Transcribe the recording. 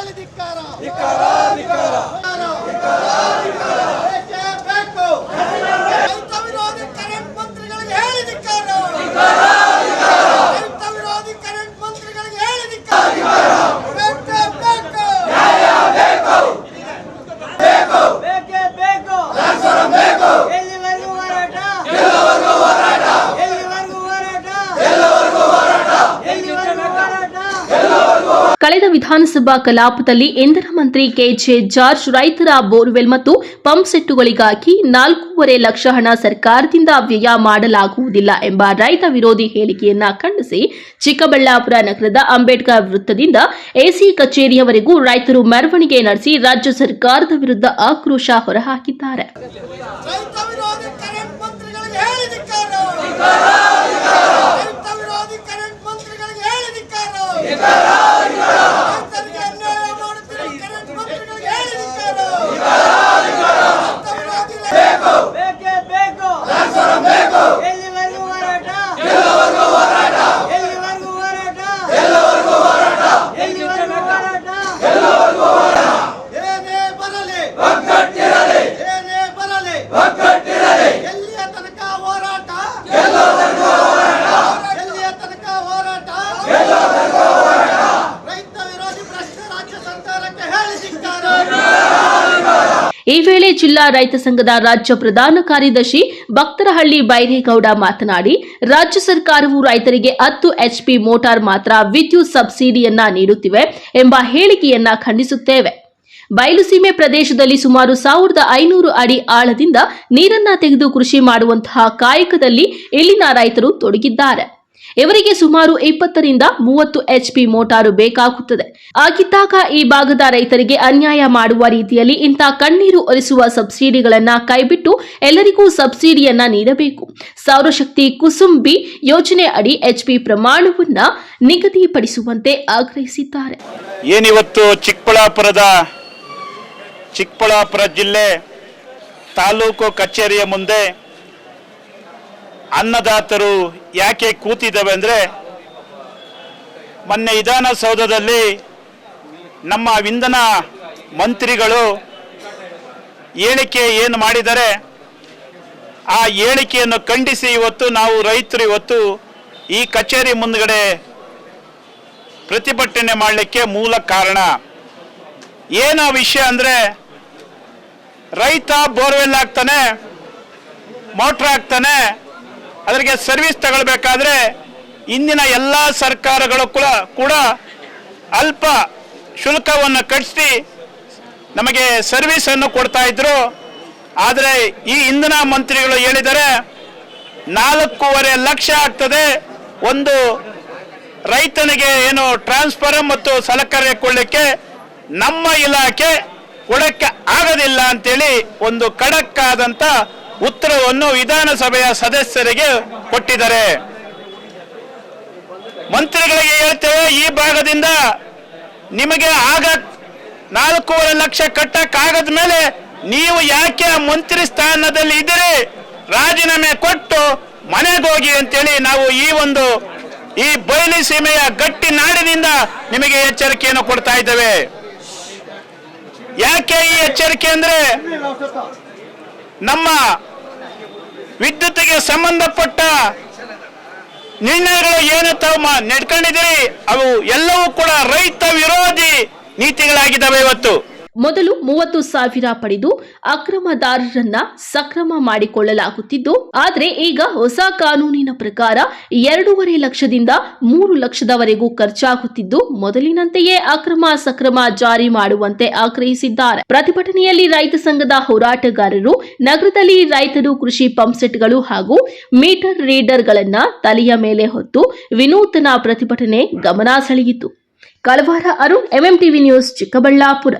ಹೇಳಿ ಧಿಕ್ಕಾರ. ರೈತ ವಿರೋಧಿ ಕರೆಂಟ್ ಮಂತ್ರಿಗಳಿಗೆ ಹೇಳಿ ಧಿಕ್ಕಾರ. ರೈತ ವಿರೋಧಿ ಕರೆಂಟ್ ಮಂತ್ರಿಗಳಿಗೆ ಹೇಳಿ ಧಿಕ್ಕಾರ. ಕಳೆದ ವಿಧಾನಸಭಾ ಕಲಾಪದಲ್ಲಿ ಇಂಧನ ಮಂತ್ರಿ ಕೆಜೆ ಜಾರ್ಜ್ ರೈತರ ಬೋರ್ವೆಲ್ ಮತ್ತು ಪಂಪ್ ಸೆಟ್ಟುಗಳಿಗಾಗಿ 4.5 ಲಕ್ಷ ಹಣ ಸರ್ಕಾರದಿಂದ ವ್ಯಯ ಮಾಡಲಾಗುವುದಿಲ್ಲ ಎಂಬ ರೈತ ವಿರೋಧಿ ಹೇಳಿಕೆಯನ್ನ ಖಂಡಿಸಿ ಚಿಕ್ಕಬಳ್ಳಾಪುರ ನಗರದ ಅಂಬೇಡ್ಕರ್ ವೃತ್ತದಿಂದ ಎಸಿ ಕಚೇರಿಯವರೆಗೂ ರೈತರು ಮೆರವಣಿಗೆ ನಡೆಸಿ ರಾಜ್ಯ ಸರ್ಕಾರದ ವಿರುದ್ಧ ಆಕ್ರೋಶ ಹೊರಹಾಕಿದ್ದಾರೆ. ಈ ವೇಳೆ ಜಿಲ್ಲಾ ರೈತ ಸಂಘದ ರಾಜ್ಯ ಪ್ರಧಾನ ಕಾರ್ಯದರ್ಶಿ ಭಕ್ತರಹಳ್ಳಿ ಬೈರೇಗೌಡ ಮಾತನಾಡಿ, ರಾಜ್ಯ ಸರ್ಕಾರವು ರೈತರಿಗೆ 10 HP ಮೋಟಾರ್ ಮಾತ್ರ ವಿದ್ಯುತ್ ಸಬ್ಸಿಡಿಯನ್ನ ನೀಡುತ್ತಿವೆ ಎಂಬ ಹೇಳಿಕೆಯನ್ನ ಖಂಡಿಸುತ್ತೇವೆ. ಬಯಲುಸೀಮೆ ಪ್ರದೇಶದಲ್ಲಿ ಸುಮಾರು 1500 ಅಡಿ ಆಳದಿಂದ ನೀರನ್ನ ತೆಗೆದು ಕೃಷಿ ಮಾಡುವಂತಹ ಕಾಯಕದಲ್ಲಿ ಇಲ್ಲಿನ ರೈತರು ತೊಡಗಿದ್ದಾರೆ. ಇವರಿಗೆ ಸುಮಾರು 20 ರಿಂದ 30 HP ಮೋಟಾರು ಬೇಕಾಗುತ್ತದೆ. ಆಗಿದ್ದಾಗ ಈ ಭಾಗದ ರೈತರಿಗೆ ಅನ್ಯಾಯ ಮಾಡುವ ರೀತಿಯಲ್ಲಿ ಇಂಥ ಕಣ್ಣೀರು ಒರೆಸುವ ಸಬ್ಸಿಡಿಗಳನ್ನ ಕೈಬಿಟ್ಟು ಎಲ್ಲರಿಗೂ ಸಬ್ಸಿಡಿಯನ್ನ ನೀಡಬೇಕು. ಸೌರಶಕ್ತಿ ಕುಸುಂಬಿ ಯೋಜನೆ ಅಡಿ HP ಪ್ರಮಾಣವನ್ನ ನಿಗದಿಪಡಿಸುವಂತೆ ಆಗ್ರಹಿಸಿದ್ದಾರೆ. ಏನಿವತ್ತು ಚಿಕ್ಕಬಳ್ಳಾಪುರ ಜಿಲ್ಲೆ ತಾಲೂಕು ಕಚೇರಿಯ ಮುಂದೆ ಅನ್ನದಾತರು ಯಾಕೆ ಕೂತಿದ್ದಾವೆ ಅಂದರೆ, ಮೊನ್ನೆ ವಿಧಾನಸೌಧದಲ್ಲಿ ನಮ್ಮ ಇಂಧನ ಮಂತ್ರಿಗಳು ಹೇಳಿಕೆ ಏನು ಮಾಡಿದರೆ ಆ ಹೇಳಿಕೆಯನ್ನು ಖಂಡಿಸಿ ಇವತ್ತು ನಾವು ರೈತರು ಇವತ್ತು ಈ ಕಚೇರಿ ಮುಂದ್ಗಡೆ ಪ್ರತಿಭಟನೆ ಮಾಡಲಿಕ್ಕೆ ಮೂಲ ಕಾರಣ. ಏನು ವಿಷಯ ಅಂದರೆ, ರೈತ ಬೋರ್ವೆಲ್ ಹಾಕ್ತಾನೆ, ಮೋಟ್ರ್ ಹಾಕ್ತಾನೆ, ಅದಕ್ಕೆ ಸರ್ವಿಸ್ ತಗೊಳ್ಬೇಕಾದ್ರೆ ಇಂದಿನ ಎಲ್ಲ ಸರ್ಕಾರಗಳು ಕೂಡ ಅಲ್ಪ ಶುಲ್ಕವನ್ನು ಕಟ್ಟಿಸಿ ನಮಗೆ ಸರ್ವಿಸ್ ಅನ್ನು ಕೊಡ್ತಾ ಇದ್ರು. ಆದರೆ ಈ ಇಂಧನ ಮಂತ್ರಿಗಳು ಹೇಳಿದರೆ 4.5 ಲಕ್ಷ ಆಗ್ತದೆ ಒಂದು ರೈತನಿಗೆ ಏನು ಟ್ರಾನ್ಸ್ಫಾರ್ಮರ್ ಮತ್ತು ಸಲಕರಣೆ ಕೊಡಲಿಕ್ಕೆ, ನಮ್ಮ ಇಲಾಖೆ ಕೊಡಕ್ಕೆ ಆಗೋದಿಲ್ಲ ಅಂತೇಳಿ ಒಂದು ಖಡಕ್ ಆದಂತ ಉತ್ತರವನ್ನು ವಿಧಾನಸಭೆಯ ಸದಸ್ಯರಿಗೆ ಕೊಟ್ಟಿದ್ದಾರೆ. ಮಂತ್ರಿಗಳಿಗೆ ಹೇಳ್ತೇವೆ, ಈ ಭಾಗದಿಂದ ನಿಮಗೆ 4.5 ಲಕ್ಷ ಕಟ್ಟಕ್ಕಾಗದ ಮೇಲೆ ನೀವು ಯಾಕೆ ಮಂತ್ರಿ ಸ್ಥಾನದಲ್ಲಿ ಇದ್ದೀರಿ, ರಾಜೀನಾಮೆ ಕೊಟ್ಟು ಮನೆಗೆ ಹೋಗಿ ಅಂತೇಳಿ ನಾವು ಈ ಬಯಲು ಸೀಮೆಯ ಗಟ್ಟಿ ನಾಡಿನಿಂದ ನಿಮಗೆ ಎಚ್ಚರಿಕೆಯನ್ನು ಕೊಡ್ತಾ ಇದ್ದೇವೆ. ಯಾಕೆ ಈ ಎಚ್ಚರಿಕೆ ಅಂದ್ರೆ, ನಮ್ಮ ವಿದ್ಯುತ್ಗೆ ಸಂಬಂಧಪಟ್ಟ ನಿರ್ಣಯಗಳು ಏನು ತಾವು ನಡ್ಕೊಂಡಿದ್ದೀರಿ ಅವು ಎಲ್ಲವೂ ಕೂಡ ರೈತ ವಿರೋಧಿ ನೀತಿಗಳಾಗಿದ್ದಾವೆ. ಇವತ್ತು ಮೊದಲು 30,000 ಪಡೆದು ಅಕ್ರಮದಾರರನ್ನ ಸಕ್ರಮ ಮಾಡಿಕೊಳ್ಳಲಾಗುತ್ತಿದ್ದು, ಆದರೆ ಈಗ ಹೊಸ ಕಾನೂನಿನ ಪ್ರಕಾರ 2.5 ಲಕ್ಷದಿಂದ 3 ಲಕ್ಷದವರೆಗೂ ಖರ್ಚಾಗುತ್ತಿದ್ದು, ಮೊದಲಿನಂತೆಯೇ ಅಕ್ರಮ ಸಕ್ರಮ ಜಾರಿ ಮಾಡುವಂತೆ ಆಗ್ರಹಿಸಿದ್ದಾರೆ. ಪ್ರತಿಭಟನೆಯಲ್ಲಿ ರೈತ ಸಂಘದ ಹೋರಾಟಗಾರರು ನಗರದಲ್ಲಿ ರೈತರು ಕೃಷಿ ಪಂಪ್ಸೆಟ್ಗಳು ಹಾಗೂ ಮೀಟರ್ ರೀಡರ್ಗಳನ್ನ ತಲೆಯ ಮೇಲೆ ಹೊತ್ತು ವಿನೂತನ ಪ್ರತಿಭಟನೆ ಗಮನ ಸೆಳೆಯಿತು. ಕಳವಾರ ಅರುಣ್, MMTV ನ್ಯೂಸ್, ಚಿಕ್ಕಬಳ್ಳಾಪುರ.